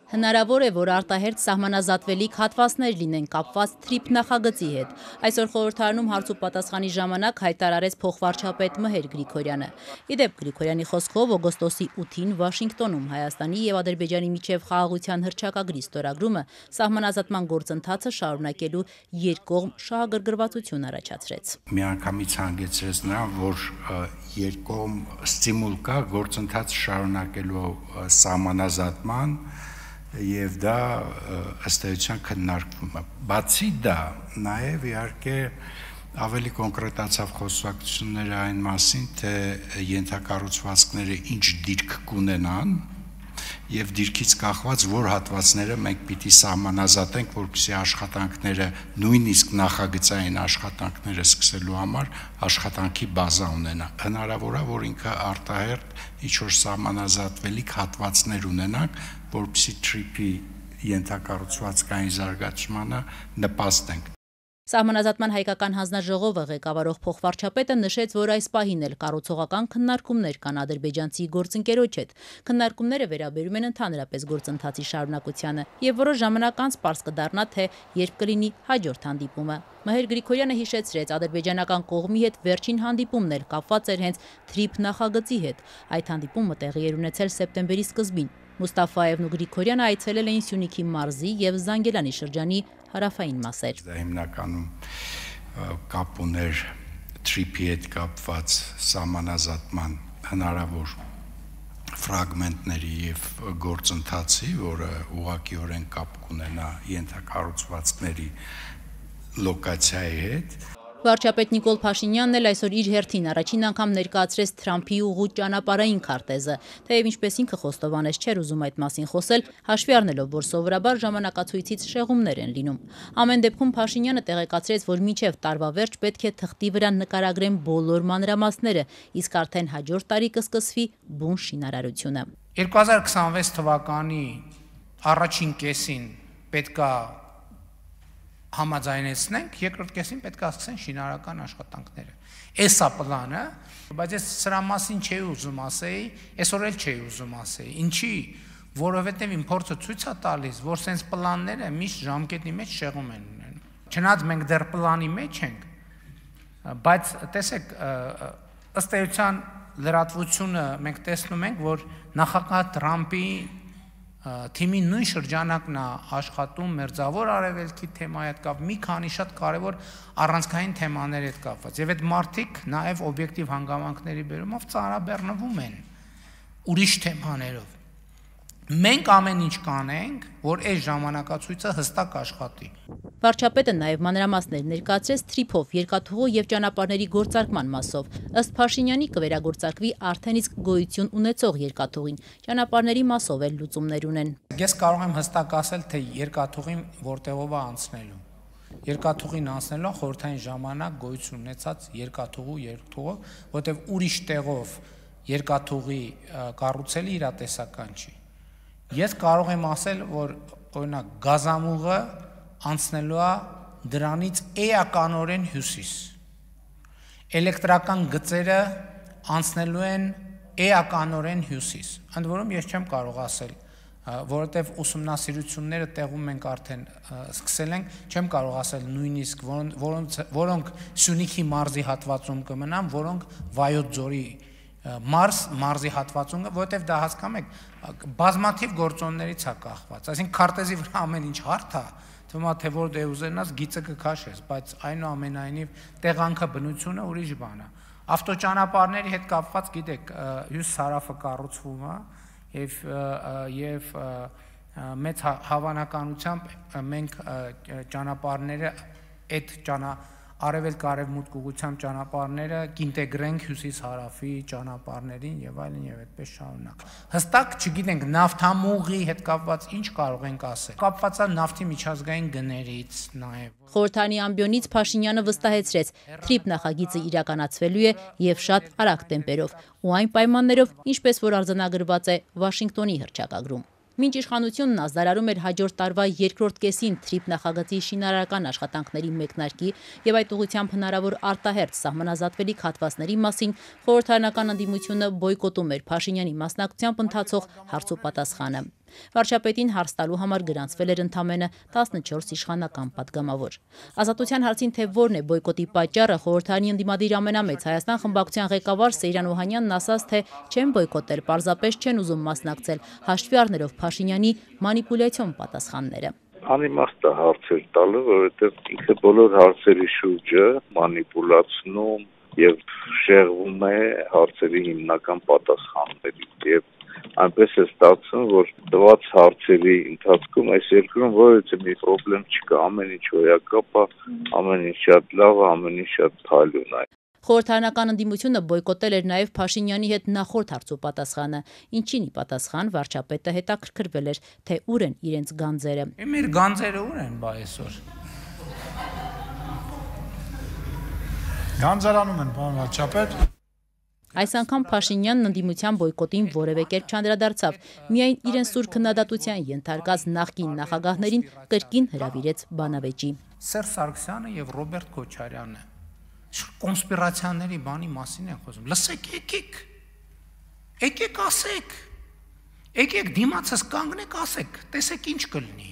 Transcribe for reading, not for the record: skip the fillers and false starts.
Հնարավոր է, որ արտահերթ սահմանազատվելիք հատվածներ լինեն կապված թրիփ նախագծի հետ։ Այսօր խորհրդարանում հարց ու պատասխանի ժամանակ հայտարարեց փոխվարչապետ Մհեր Գրիգորյանը։ Իդեպ Գրիգորյանի խոսքով օգոստոսի 8-ին Վաշինգտոնում Հայաստանի եւ Ադրբեջանի միջև խաղաղության հռչակագրի ստորագրումը սահմանազատման գործընթացը շարունակելու երկկողմ շահագրգռվածություն առաջացրեց։ Միանգամից հանգեցրեց նրան, որ երկկողմ ստիմուլ կա գործընթաց շարունակելու սահմանազատման եւ դա ըստ էության քննարկվում է։ Բացի դա, նաեւ իհարկե ավելի կոնկրետացավ խոսակցությունները այն մասին, թե ենթակառուցվածքները ինչ դիրք կունենան եւ դիրքից կախված որ հատվածները մենք պիտի սահմանազատենք, որպեսզի աշխատանքները նույնիսկ նախագծային աշխատանքները սկսելու համար աշխատանքի բազա ունենա։ Հնարավոր է, որ ինքը արտահերթ ինչ-որ սահմանազատվելիք հատվածներ ունենանք, որպեսզի թրիփի ենթակառուցվածքային զարգացմանը նպաստենք։ Սահմանազատման հայկական հանձնաժողովը ղեկավարող փոխվարչապետը նշեց, որ այս պահին էլ կառուցողական քննարկումներ կան ադրբեջանցի գործընկերոջ հետ։ Քննարկումները վերաբերում են ընդհանրապես գործընթացի շարունակությանը եւ որոշ ժամանակ անց պարզ կդառնա, թե երբ կլինի հաջորդ հանդիպումը։ Մհեր Գրիգորյանը հիշեցրեց, ադրբեջանական կողմի հետ վերջին հանդիպումն էլ կապված էր հենց թրիփ նախագծի հետ։ Այդ հանդիպումը տեղի էր ունեցել սեպտեմբերի սկզբին։ Մուստաֆաևն ու Գրիգորյանը այցելել էին Սյունիքի մարզի եւ Զանգելանի շրջանի հարավային մասեր։ Դա հիմնականում կապ ուներ թրիփի հետ կապված սահմանազատման հնարավոր ֆրագմենտների եւ գործընթացի, որը ուղղակիորեն կապ կունենա ենթակառուցվածքների լոկացիայի հետ։ Վարչապետ Նիկոլ Փաշինյանն էլ այսօր իր հերթին առաջին անգամ ներկայացրեց Թրամփի ուղու ճանապարհային քարտեզը, թեև ինչպես ինքը խոստովանեց չէր ուզում այդ մասին խոսել, հաշվի առնելով, որ սովորաբար ժամանակացույցից շեղումներ են լինում։ Ամեն դեպքում Փաշինյանը տեղեկացրեց, որ մինչև տարվա վերջ պետք է թղթի վրա նկարագրեն բոլոր մանրամասները, իսկ արդեն հաջորդ տարի կսկսվի բուն շինարարությունը։ 2026 թվականի առաջին կեսին պետքա համաձայնեցնենք, երկրորդ կեսին պետք է սկսեն շինարարական աշխատանքները։ Էսա պլանը, բայց ես սրա մասին չէի ուզում ասեի, այսօր էլ չէի ուզում ասեի։ Ինչի, որովհետև իմ փորձը ցույց է տալիս, որ սենց պլանները միշտ ժամկետի մեջ շեղում են ունենում։ Չնայած մենք դեռ պլանի մեջ ենք, բայց տեսեք, ըստ էության լրատվությունը մենք տեսնում ենք, որ նախագահ Թրամփի թիմի նույն շրջանակն է աշխատում Մերձավոր Արևելքի թեմայի հետ կապ, մի քանի շատ կարևոր առանցքային թեմաների հետ կապված։ Եվ այդ մարդիկ նաև օբյեկտիվ հանգամանքների բերումով ծանրաբեռնվում են ուրիշ թեմաներով։ Մենք ամեն ինչ կանենք, որ այս ժամանակացույցը հստակ աշխատի։ Վարչապետը նաև մանրամասներ ներկայացրեց թրիփով, երկաթուղու եւ ճանապարհների գործարկման մասով։ Ըստ Փաշինյանի կվերագործարկվի արդեն իսկ գոյություն ունեցող երկաթուղին, ճանապարհների մասով էլ լուծումներ ունեն։ Ես կարող եմ հստակ ասել, թե երկաթուղին որտեղով է անցնելու։ Երկաթուղին անցնելու խորհրդային ժամանակ գոյություն ունեցած երկաթուղու, որտեղ ուրիշ տեղով երկաթուղի կառուցելը իրատեսական չի։ Ես կարող եմ ասել, որ օրինակ գազամուղը անցնելու է դրանից էականորեն հյուսիս։ Էլեկտրական գծերը անցնելու են էականորեն հյուսիս։ Ընդ որում ես չեմ կարող ասել, որովհետև ուսումնասիրությունները տեղում ենք արդեն սկսել ենք, չեմ կարող ասել նույնիսկ որոնք Սյունիքի մարզի հատվածում կմնան, որոնք Վայոց ձորի մարզի հատվածում, որովհետև դա հասկանում եք, բազմաթիվ գործոններից է կախված, այսինքն քարտեզի վրա ամեն ինչ հարթ է, թվում է թե որ դե ուզենաս գիծը կքաշես, բայց այնուամենայնիվ տեղանքը բնությունը ուրիշ բան է։ Ավտոճանապարհների հետ կապված, գիտեք, հյուս-հարավը կառուցվում է եւ մեծ հավանականությամբ մենք ճանապարհները այդ արևելք-արևմուտք ուղղությամբ ճանապարհները կինտեգրենք հյուսիս-հարավի ճանապարհներին եւ այլն եւ այդպես շարունակ։ Հստակ չգիտենք նավթամուղի հետ կապված ինչ կարող ենք ասել։ Կապված է նավթի միջազգային գներից նաեւ։ Խորհրդանի ամբիոնից Փաշինյանը վստահեցրեց, թրիփ նախագիծը իրականացվելու է եւ շատ արագ տեմպերով ու այն պայմաններով, ինչպես որ արձանագրված է Վաշինգտոնի հռչակագրում։ Մինչ իշխանությունն ազդարարում էր հաջորդ տարվա երկրորդ կեսին թրիփ նախագծի շինարարական աշխատանքների մեկնարկի եւ այդ ուղղությամբ հնարավոր արտահերթ սահմանազատվելիք հատվածների մասին, խորհրդարանական ընդդիմությունը բոյկոտում էր Փաշինյանի մասնակցությամբ ընթացող հարց ու պատասխանը։ Վարչապետին հարց տալու համար գրանցվել էր ընդամենը 14 իշխանական պատգամավոր։ Ազատության հարցին թե որն է բոյկոտի պատճառը, խորհրդարանի ընդդիմադիր ամենամեծ Հայաստան խմբակցության ղեկավար Սեյրան Օհանյանն ասաց, թե չեն բոյկոտել, պարզապես չեն ուզում մասնակցել, հաշվի առնելով Փաշինյանի մանիպուլյացիոն պատասխանները։ Անիմաստ է հարցեր տալը, որովհետև ինքը բոլոր հարցերի շուրջը մանիպուլացնում եւ շեղվում է հարցերի հիմնական պատասխաններից եւ այնպես է ստացվում, որ տված հարցերի ընթացքում այս երկրում որևէ մի խնդրեմ չկա, ամեն ինչ հոյակապ է, ամեն ինչ շատ լավ է, ամեն ինչ շատ թալյուն է։ Խորհրդարանական ընդդիմությունը բոյկոտել էր նաև Փաշինյանի հետ նախորդ հարցու պատասխանը, ինչին ի պատասխան վարչապետը հետաքրքրվել էր, թե ուր են իրենց գանձերը։ Մեր գանձերը ուր են բա այսօր։ Գանձարանում են, պարոն վարչապետ։ Այս անգամ Փաշինյանն ընդդիմության բոյկոտին որևէ կերպ չանդրադարձավ, միայն իրեն սուր քննադատության ենթարկած նախկին նախագահներին կրկին հրավիրեց բանավեճի։ Սերժ Սարգսյանը եւ Ռոբերտ Քոչարյանը կոնսպիրացիաների բանի մասին են խոսում։ Լսեք, եկեք ասեք։ Եկեք դիմացս կանգնեք, ասեք, տեսեք ինչ կլինի։